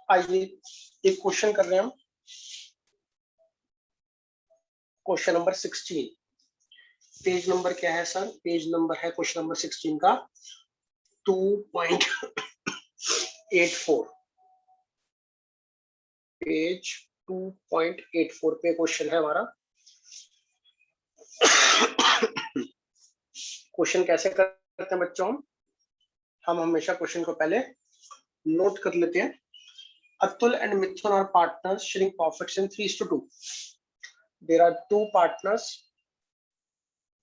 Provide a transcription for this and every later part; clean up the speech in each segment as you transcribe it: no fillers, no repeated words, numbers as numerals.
आइए एक क्वेश्चन कर रहे हैं हम, क्वेश्चन नंबर 16। पेज नंबर क्या है सर? पेज नंबर है क्वेश्चन नंबर 16 का 2.84, पेज 2.84 पे क्वेश्चन है हमारा। क्वेश्चन कैसे करते हैं बच्चों? हम हमेशा क्वेश्चन को पहले नोट कर लेते हैं। Atul and Mithun are partners sharing profits in 3:2। There are two partners,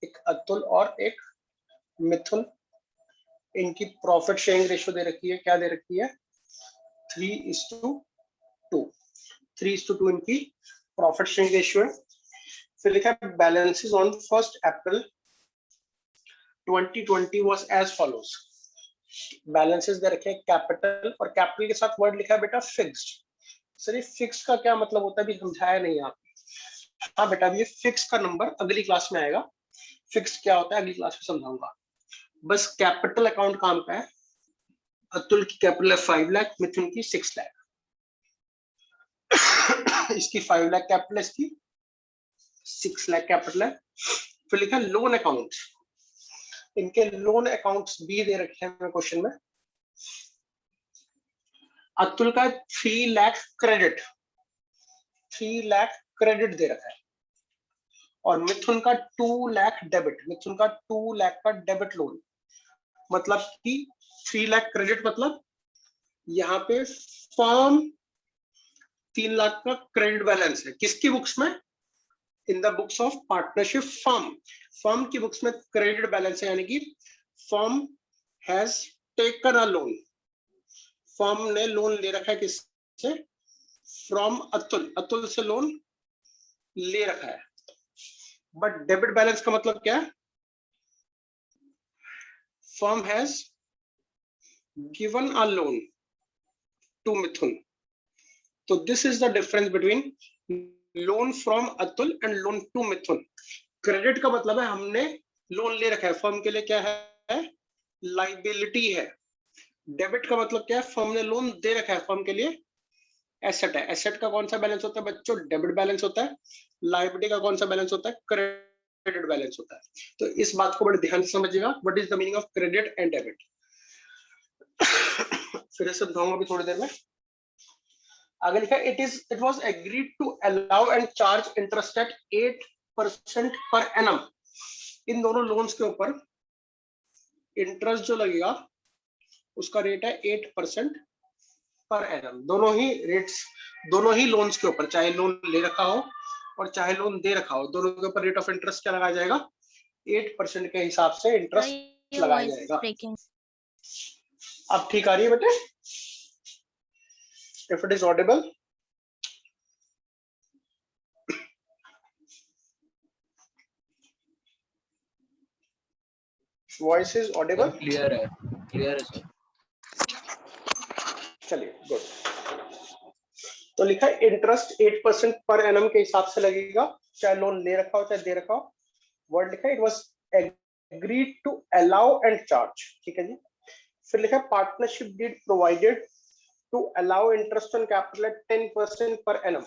एक अतुल और एक मिथुन। इनकी प्रॉफिट शेयरिंग रेशियो दे रखी है, क्या दे रखी है? 3:2। 3:2 इनकी प्रॉफिट शेयरिंग रेशियो है। फिर लिखा है balances on 1 April 2020 was as follows. Balances दे रखे हैं कैपिटल, और कैपिटल के साथ वर्ड लिखा है बेटा फिक्स्ड। सर ये फिक्स का क्या मतलब होता है, अभी समझाया नहीं आप? हाँ बेटा, ये फिक्स का नंबर अगली क्लास में आएगा। फिक्स क्या होता है अगली क्लास में समझाऊंगा। बस कैपिटल अकाउंट काम का है। अतुल की कैपिटल है 5 लाख, मिथुन की 6 लाख। इसकी 5 लाख कैपिटल, इसकी 6 लाख कैपिटल है। फिर लिखा लोन अकाउंट, इनके लोन अकाउंट्स भी दे रखे हैं क्वेश्चन में। अतुल का 3 लाख क्रेडिट, 3 लाख क्रेडिट दे रखा है, और मिथुन का 2 लाख डेबिट, मिथुन का 2 लाख का डेबिट लोन। मतलब कि 3 लाख क्रेडिट, मतलब यहाँ पे फर्म 3 लाख का क्रेडिट बैलेंस है। किसकी बुक्स में? In the books of partnership firm. Firm की बुक्स में क्रेडिट बैलेंस है, यानी कि firm has taken a loan. Firm ने लोन ले रखा है किससे? फ्रॉम अतुल, अतुल से लोन ले रखा है। बट डेबिट बैलेंस का मतलब क्या है? Firm has given a loan to Mithun. तो this is the difference between loan from Atul and loan to Mithun. Credit का मतलब है हमने लोन ले रखा है, फर्म के लिए क्या है? लाइबिलिटी है। डेबिट का मतलब क्या है? फर्म ने लोन दे रखा है, फर्म के लिए एसेट है। एसेट का कौन सा बैलेंस होता है बच्चों? डेबिट बैलेंस होता है। लाइबिलिटी का कौन सा बैलेंस होता है? क्रेडिट बैलेंस होता है। तो इस बात को बड़े ध्यान से समझिएगा, what is the meaning of credit and debit. फिर से समझाऊंगा अभी थोड़ी देर में। आगे लिखा है it was agreed to allow and charge interest at 8% per annum. इन दोनों लोन्स के ऊपर इंटरेस्ट जो लगेगा उसका रेट है 8% पर एनम। दोनों ही रेट्स, दोनों ही लोन्स के ऊपर, चाहे लोन ले रखा हो और चाहे लोन दे रखा हो, दोनों के ऊपर रेट ऑफ इंटरेस्ट क्या लगाया जाएगा? 8% के हिसाब से इंटरेस्ट लगाया जाएगा। अब ठीक आ रही है बेटे? If it is Audible, voice is Audible? Clear है, क्लियर है सर। चलिए गुड। तो लिखा है इंटरेस्ट 8% पर एनम के हिसाब से लगेगा, चाहे लोन ले रखा हो चाहे दे रखा हो। वर्ड लिखा है it was agreed to allow and charge, ठीक है जी। फिर लिखा है partnership deed provided to allow interest on capital at 10% per annum.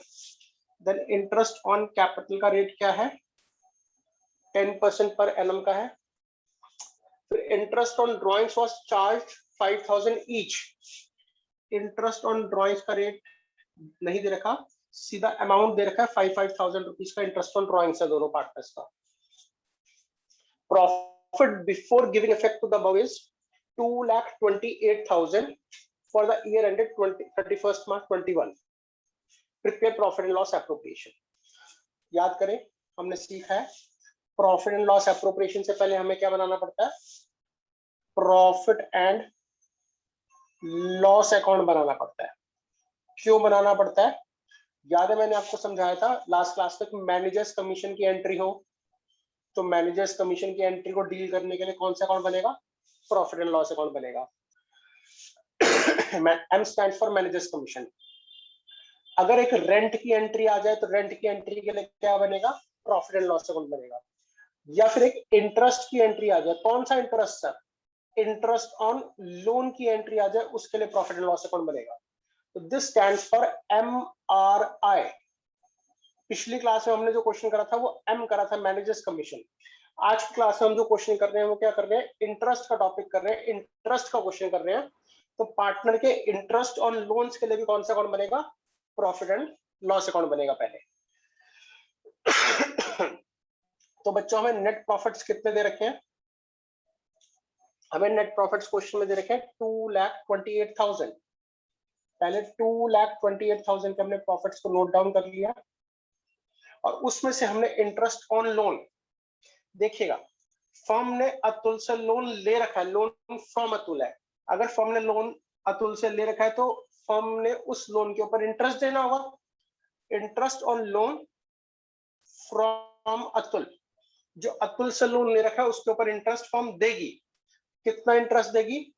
Then interest on capital का रेट क्या है? 10% पर एनम का है। फिर interest on drawings was charge 5000 each. Interest on drawings का रेट नहीं दे रखा, सीधा अमाउंट दे रखा है 5,000 रुपीज का इंटरेस्ट ऑन ड्रॉइंग्स है दोनों पार्टनर्स का। Profit before giving effect to the above is 2,28,000 for the year ended 31 March 21। Prepare profit and loss appropriation. याद करें, हमने सीखा है प्रॉफिट एंड लॉस एप्रोप्रिएशन से पहले हमें क्या बनाना पड़ता है? प्रॉफिट एंड लॉस अकाउंट बनाना पड़ता है। क्यों बनाना पड़ता है? याद है मैंने आपको समझाया था लास्ट क्लास में, मैनेजर्स कमीशन की एंट्री हो तो मैनेजर्स कमीशन की एंट्री को डील करने के लिए कौन सा अकाउंट बनेगा? प्रॉफिट एंड लॉस अकाउंट बनेगा। M stand for managers commission. अगर एक रेंट की एंट्री आ जाए तो रेंट की एंट्री के लिए क्या बनेगा? प्रॉफिट एंड लॉस अकाउंट बनेगा। या फिर एक इंटरेस्ट की एंट्री आ जाए, कौन सा interest sir? Interest on loan की एंट्री आ जाए, उसके लिए प्रॉफिट एंड लॉस अकाउंट बनेगा। तो दिस स्टैंड्स फॉर MRI। पिछली क्लास में हमने जो क्वेश्चन करा था वो M करा था, मैनेजर्स कमीशन। आज की क्लास में हम जो क्वेश्चन कर रहे हैं वो क्या कर रहे हैं, इंटरेस्ट का टॉपिक कर रहे हैं, इंटरेस्ट का क्वेश्चन कर रहे हैं। तो पार्टनर के इंटरेस्ट ऑन लोन्स के लिए भी कौन सा अकाउंट बनेगा, प्रॉफिट एंड लॉस अकाउंट बनेगा पहले। तो बच्चों हमें नेट प्रॉफिट्स कितने दे रखे हैं, हमें नेट प्रॉफिट्स क्वेश्चन में दे रखे हैं 2,28,000। पहले 2,28,000 के हमने प्रॉफिट्स को नोट डाउन कर लिया और उसमें से हमने इंटरेस्ट ऑन लोन, देखिएगा फर्म ने अतुल से लोन ले रखा है, लोन फ्रॉम अतुल है। अगर फर्म ने लोन अतुल से ले रखा है तो फर्म ने उस लोन के ऊपर इंटरेस्ट देना होगा। Interest on loan from Atul, जो अतुल से लोन ले रखा है उसके ऊपर इंटरेस्ट फर्म देगी। कितना इंटरेस्ट देगी,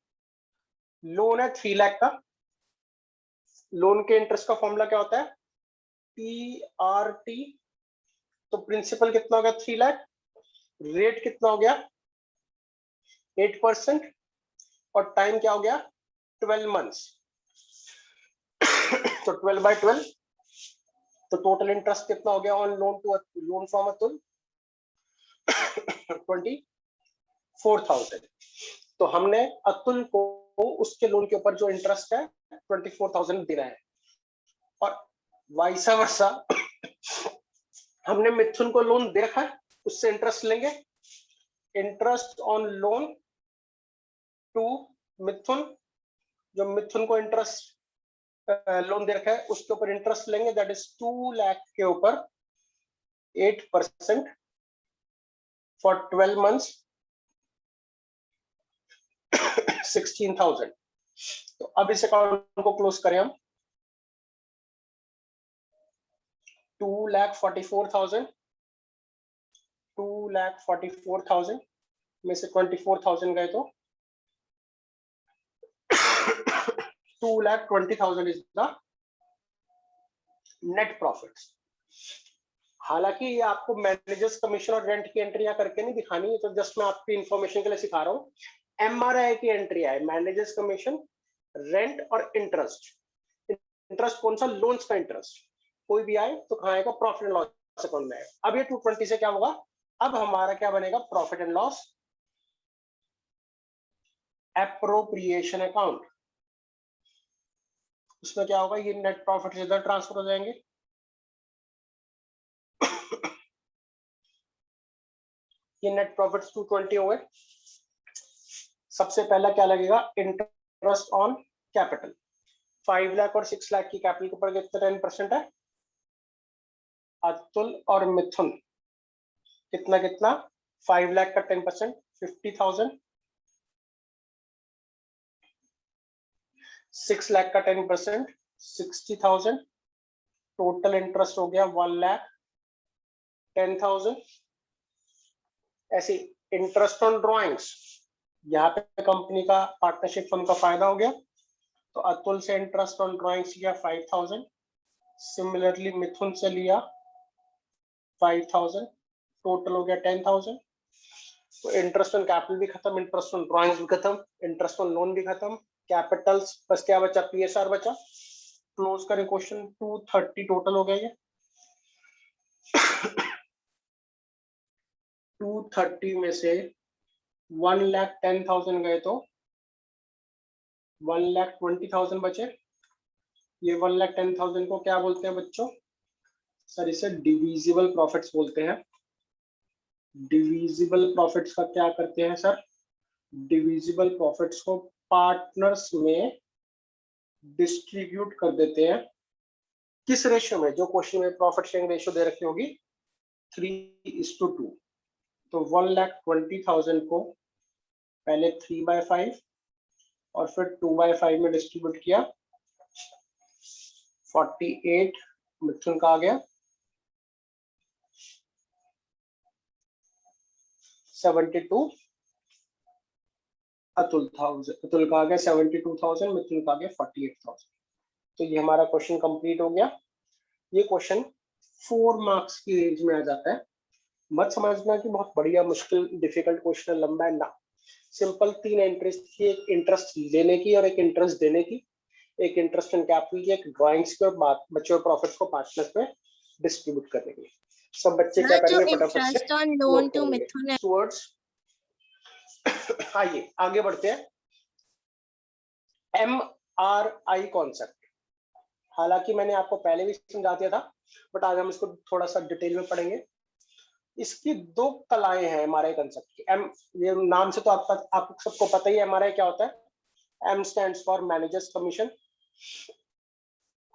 लोन है 3 लाख का, लोन के इंटरेस्ट का फॉर्मूला क्या होता है, PRT। तो प्रिंसिपल कितना हो गया 3 लाख, रेट कितना हो गया 8% और टाइम क्या हो गया 12 मंथ्स। तो 12/12, तो टोटल इंटरेस्ट कितना हो गया ऑन लोन फ्रॉम अतुल 24,000। तो हमने अतुल को उसके लोन के ऊपर जो इंटरेस्ट है 24,000 देना है। और वाइसा वर्सा हमने मिथुन को लोन दे रखा है, उससे इंटरेस्ट लेंगे। इंटरेस्ट ऑन लोन टू मिथुन, जो मिथुन को इंटरेस्ट लोन दे रखा है उसके ऊपर इंटरेस्ट लेंगे, दैट इज 2 लाख के ऊपर 8% फॉर 12 मंथ्स 16,000। तो अब इस अकाउंट को क्लोज करें हम, 2,44,000, 2,44,000 में से 24,000 गए तो 2,20,000 इज द नेट प्रॉफिट्स। हालांकि ये आपको मैनेजर्स कमीशन और रेंट की एंट्रियां करके नहीं दिखानी है, तो जस्ट मैं आपकी इंफॉर्मेशन के लिए सिखा रहा हूँ। MRI की एंट्री है, मैनेजर्स कमीशन, रेंट और इंटरेस्ट। इंटरेस्ट कौन सा, लोन्स का इंटरेस्ट कोई भी आए तो कहाँ आएगा, प्रॉफिट एंड लॉस अकाउंट में आएगा। अब ये 220 से क्या होगा, अब हमारा क्या बनेगा, profit and loss appropriation account. उसमें क्या होगा, ये नेट प्रॉफिट इधर ट्रांसफर हो जाएंगे। ये नेट प्रॉफिट 220 हो गए। सबसे पहला क्या लगेगा, इंटरेस्ट ऑन कैपिटल। 5 लाख और 6 लाख की कैपिटल के ऊपर कितना 10% है, अतुल और मिथुन कितना कितना 5 लाख का 10% 50,000, 6 लाख का 10% 60,000, टोटल इंटरेस्ट हो गया 1,10,000। ऐसे इंटरेस्ट ऑन ड्रॉइंग्स, यहाँ पे कंपनी का पार्टनरशिप फर्म का फायदा हो गया, तो अतुल से इंटरेस्ट ऑन ड्रॉइंग्स लिया 5,000, सिमिलरली मिथुन से लिया 5,000, टोटल हो गया 10,000। तो इंटरेस्ट ऑन कैपिटल भी खत्म, इंटरेस्ट ऑन ड्रॉइंग्स भी खत्म, इंटरेस्ट ऑन लोन भी खत्म, कैपिटल्स बस क्या बचा, PSR बचा। क्लोज करें क्वेश्चन, 230 टोटल हो गया ये। 230 में से 1,10,000 गए तो 1,20,000 बचे। ये 1,10,000 को क्या बोलते हैं बच्चों, सर इसे डिविजिबल प्रॉफिट्स बोलते हैं। डिविजिबल प्रॉफिट्स का क्या करते हैं सर, डिविजिबल प्रॉफिट्स को पार्टनर्स में डिस्ट्रीब्यूट कर देते हैं। किस रेशियो में, जो क्वेश्चन में प्रॉफिट शेयरिंग रेशियो दे रखी होगी 3:2। तो 1,20,000 को पहले 3/5 और फिर 2/5 में डिस्ट्रीब्यूट किया, 48 मिथुन का आ गया, 72 अतुल का आ गया 72,000, मिथुन का आ गया 48,000। तो ये हमारा क्वेश्चन कंप्लीट हो गया। ये क्वेश्चन 4 मार्क्स की रेंज में आ जाता है। मत समझना कि बहुत बढ़िया मुश्किल डिफिकल्ट क्वेश्चन लंबा है ना, सिंपल 3 एंट्रीज थी, एक इंटरेस्ट लेने की और एक इंटरेस्ट देने की। एक इंटरेस्ट इन कैपिटल की, एक ड्राइंग्स के, और बचे हुए प्रॉफिट्स को पार्टनर्स में डिस्ट्रीब्यूट करने के लिए। सब बच्चे क्या जो करेंगे फटाफट से interest on loan note to करेंगे मिथुन है। टुवर्ड्स। आइए आगे बढ़ते हैं। MRI कॉन्सेप्ट, हालांकि मैंने आपको पहले भी समझा दिया था, बट आज हम इसको थोड़ा सा डिटेल में पढ़ेंगे। इसकी दो कलाएं हैं MRI कंसेप्ट की। ये नाम से तो आप सबको पता ही है MRI क्या होता है। M stands for managers commission,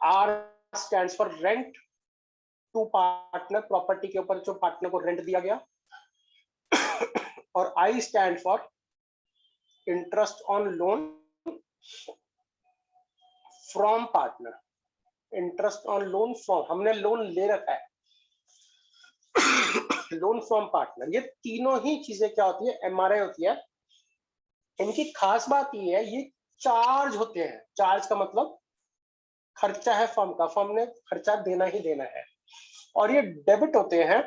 R stands for rent to partner, property के ऊपर जो पार्टनर को रेंट दिया गया, और I stand for interest on loan from partner. Interest on loan from, हमने लोन ले रखा है, लोन फ्रॉम पार्टनर। ये तीनों ही चीजें क्या होती है, MRI होती है। इनकी खास बात ये है, ये चार्ज होते हैं। चार्ज का मतलब खर्चा है फर्म का, फर्म ने खर्चा देना ही देना है। और ये डेबिट होते हैं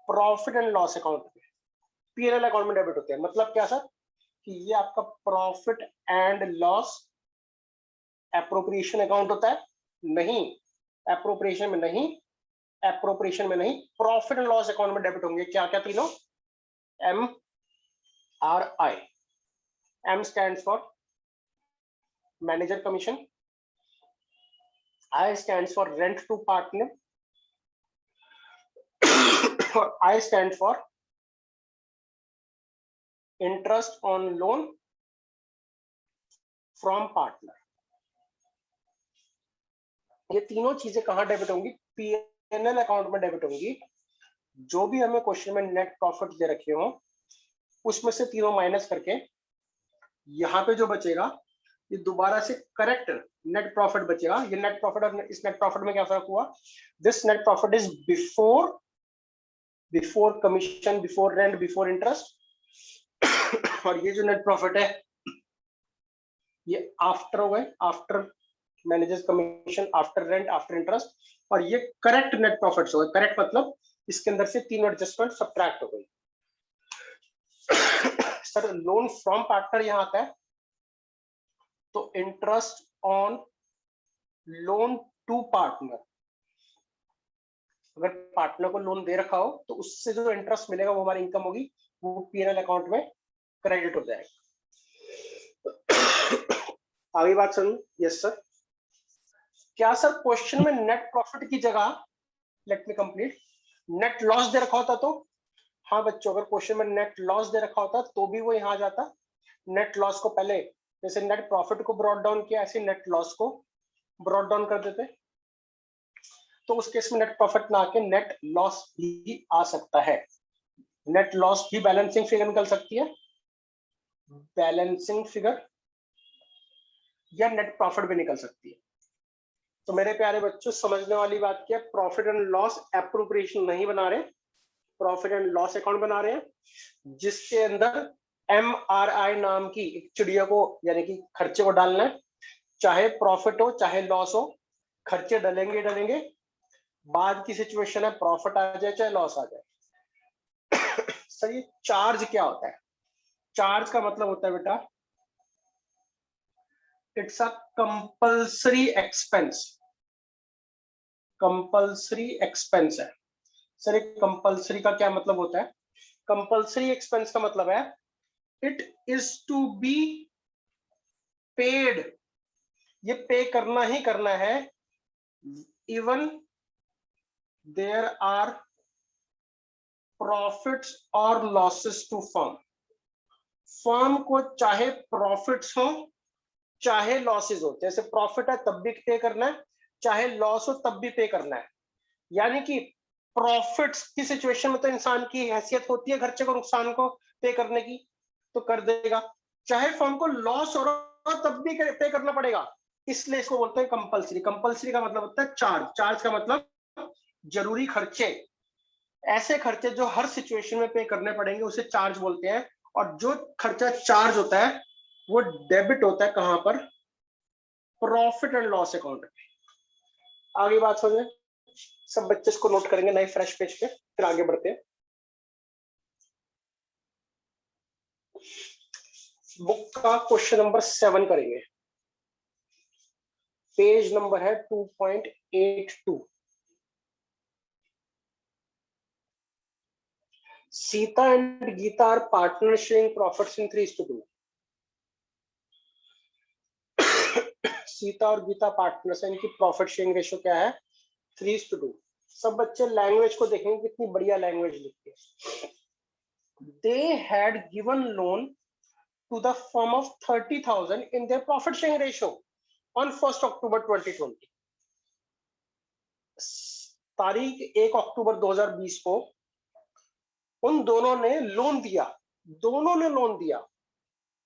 प्रॉफिट एंड लॉस अकाउंट में, P&L अकाउंट में डेबिट होते हैं। मतलब क्या सर, कि ये आपका profit and loss appropriation account होता है? नहीं, एप्रोप्रिएशन में नहीं, एप्रोप्रिएशन में नहीं, प्रॉफिट एंड लॉस अकाउंट में डेबिट होंगे। क्या क्या तीनों? MRI। M stands for manager commission, I stands for rent to partner, और I stands for interest on loan from partner। ये तीनों चीजें कहां डेबिट होंगी? P&L अकाउंट में डेबिट होंगी। जो भी हमें क्वेश्चन में नेट प्रॉफिट दे रखे हो, उसमें से तीनों माइनस करके यहाँ पे जो बचेगा, ये दोबारा से करेक्ट नेट प्रॉफिट बचेगा। ये नेट प्रॉफिट और इस नेट प्रॉफिट में क्या फर्क हुआ? This net profit is before commission, before rent, before interest. और ये जो नेट प्रॉफिट है, ये आफ्टर हो गए, after managers commission, after rent, after interest. और ये करेक्ट नेट प्रॉफिट हो गए। करेक्ट मतलब इसके अंदर से तीनों एडजस्टमेंट सब्ट्रैक्ट हो गई। सर लोन फ्रॉम पार्टनर यहां आता है, तो interest on loan to partner. अगर पार्टनर को लोन दे रखा हो तो उससे जो इंटरेस्ट मिलेगा वो हमारी इनकम होगी, वो P&L अकाउंट में क्रेडिट हो जाएगा। आगे बात सुन। Yes sir. क्या सर क्वेश्चन में नेट प्रॉफिट की जगह, let me complete, net loss दे रखा होता तो? हाँ बच्चों, अगर क्वेश्चन में नेट लॉस दे रखा होता तो भी वो यहां आ जाता। नेट लॉस को पहले, जैसे नेट प्रॉफिट को ब्रॉट डाउन किया, ऐसे नेट लॉस को ब्रॉट डाउन कर देते। तो उस केस में नेट प्रॉफिट ना आके नेट लॉस भी आ सकता है। नेट लॉस भी बैलेंसिंग फिगर निकल सकती है, बैलेंसिंग फिगर, या नेट प्रॉफिट भी निकल सकती है। तो मेरे प्यारे बच्चों, समझने वाली बात क्या है, प्रॉफिट एंड लॉस एप्रोप्रिएशन नहीं बना रहे, प्रॉफिट एंड लॉस अकाउंट बना रहे हैं, जिसके अंदर MRI नाम की एक चिड़िया को, यानी कि खर्चे को डालना है। चाहे प्रॉफिट हो चाहे लॉस हो, खर्चे डलेंगे डलेंगे। बाद की सिचुएशन है प्रॉफिट आ जाए चाहे लॉस आ जाए। सर ये चार्ज क्या होता है? चार्ज का मतलब होता है बेटा, it's a compulsory expense. Compulsory expense है सर। एक कंपल्सरी का क्या मतलब होता है? कंपल्सरी एक्सपेंस का मतलब है it is to be paid, ये पे करना ही करना है। इवन देयर आर प्रॉफिट्स और लॉसेस टू फर्म। फर्म को चाहे प्रॉफिट्स हो चाहे लॉसेस हो, जैसे प्रॉफिट है तब भी पे करना है, चाहे लॉस हो तब भी पे करना है। यानी कि प्रॉफिट्स की सिचुएशन में तो इंसान की हैसियत होती है खर्चे को, नुकसान को पे करने की, तो कर देगा। चाहे फर्म को लॉस हो रहा हो तब भी पे करना पड़ेगा, इसलिए इसको बोलते हैं कंपल्सरी। कंपल्सरी का मतलब होता है चार्ज। चार्ज का मतलब जरूरी खर्चे, ऐसे खर्चे जो हर सिचुएशन में पे करने पड़ेंगे उसे चार्ज बोलते हैं। और जो खर्चा चार्ज होता है वो डेबिट होता है कहां पर? प्रॉफिट एंड लॉस अकाउंट में। आगे बात समझे? सब बच्चे इसको नोट करेंगे नए फ्रेश पेज पे, फिर आगे बढ़ते हैं। बुक का क्वेश्चन नंबर 7 करेंगे। पेज नंबर है 2.82। Sita and Gita are partner sharing profits in 3:2। Sita और गीता पार्टनर्स है, इनकी प्रॉफिट शेयरिंग रेशियो क्या है? 3:2। सब बच्चे लैंग्वेज को देखेंगे, कितनी बढ़िया लैंग्वेज लिखती है। They had given loan to the firm of 30,000 in their profit sharing ratio on 1st October 2020। तारीख 1 अक्टूबर 2020 को उन दोनों ने लोन दिया, दोनों ने लोन दिया,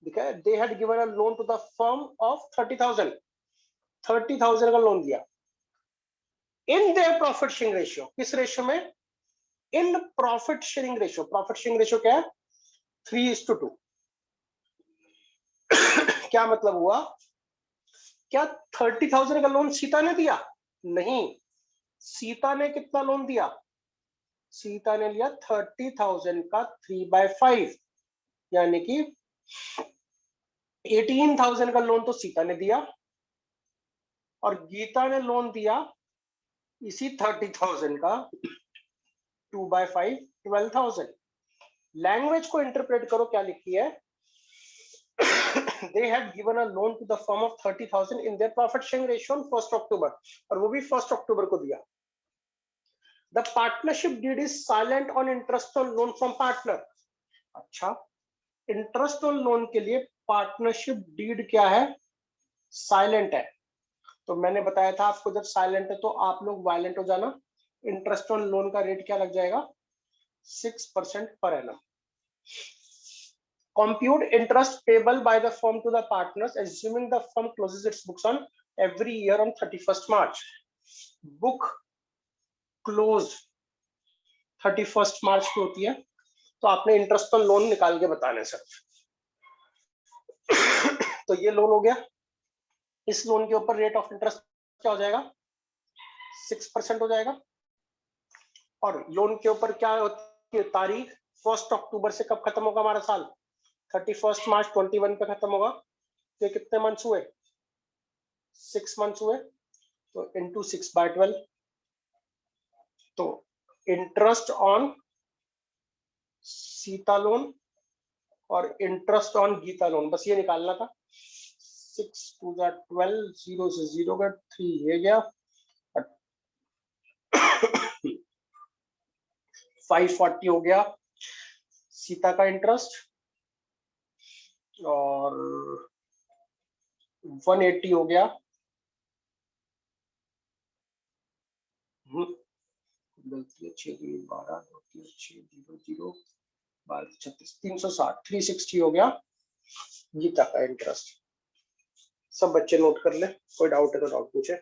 ठीक है। They had given a loan to the firm of 30,000 का लोन दिया in their profit sharing ratio। किस रेशियो में? In profit sharing ratio. Profit sharing ratio क्या है? 3:2। क्या मतलब हुआ? क्या 30,000 का लोन सीता ने दिया? नहीं। सीता ने कितना लोन दिया? सीता ने लिया 30,000 का 3/5, यानी कि 18,000 का लोन तो सीता ने दिया, और गीता ने लोन दिया इसी 30,000 का 2/5, 12,000। लैंग्वेज को इंटरप्रेट करो, क्या लिखी है? They had given a loan to the firm of 30,000 in their profit sharing ratio on 1st October, और वो भी 1st अक्टूबर को दिया। The partnership deed is silent on interest on loan from partner। अच्छा, इंटरेस्ट ऑन लोन के लिए partnership deed क्या है? साइलेंट है। तो मैंने बताया था आपको, जब साइलेंट है तो आप लोग वायलेंट हो जाना। इंटरेस्ट ऑन लोन का रेट क्या लग जाएगा? 6% per annum। Compute interest payable by the firm to the partners, assuming the firm closes its books on every year on 31st March। Book close 31st March की होती है, तो आपने interest on loan निकाल के बताना है सर। तो ये लोन हो गया। इस लोन के ऊपर रेट ऑफ इंटरेस्ट क्या हो जाएगा? 6% हो जाएगा। और लोन के ऊपर क्या होती है तारीख? 1 अक्टूबर से कब खत्म होगा हमारा साल? 31 मार्च 21 पे खत्म होगा। तो कितने मंथ्स हुए? 6 मंथ्स हुए, तो इंटू 6/12। तो इंटरेस्ट ऑन सीता लोन और इंटरेस्ट ऑन गीता लोन, बस ये निकालना था। 6 2 12, 0 से 0 का 3 ये गया, 540 हो गया सीता का इंटरेस्ट, और 180 हो गया गलती है 6 12 6 0 0 12 36 360 360 हो गया गीता का इंटरेस्ट। सब बच्चे नोट कर ले, कोई डाउट है तो डाउट पूछे।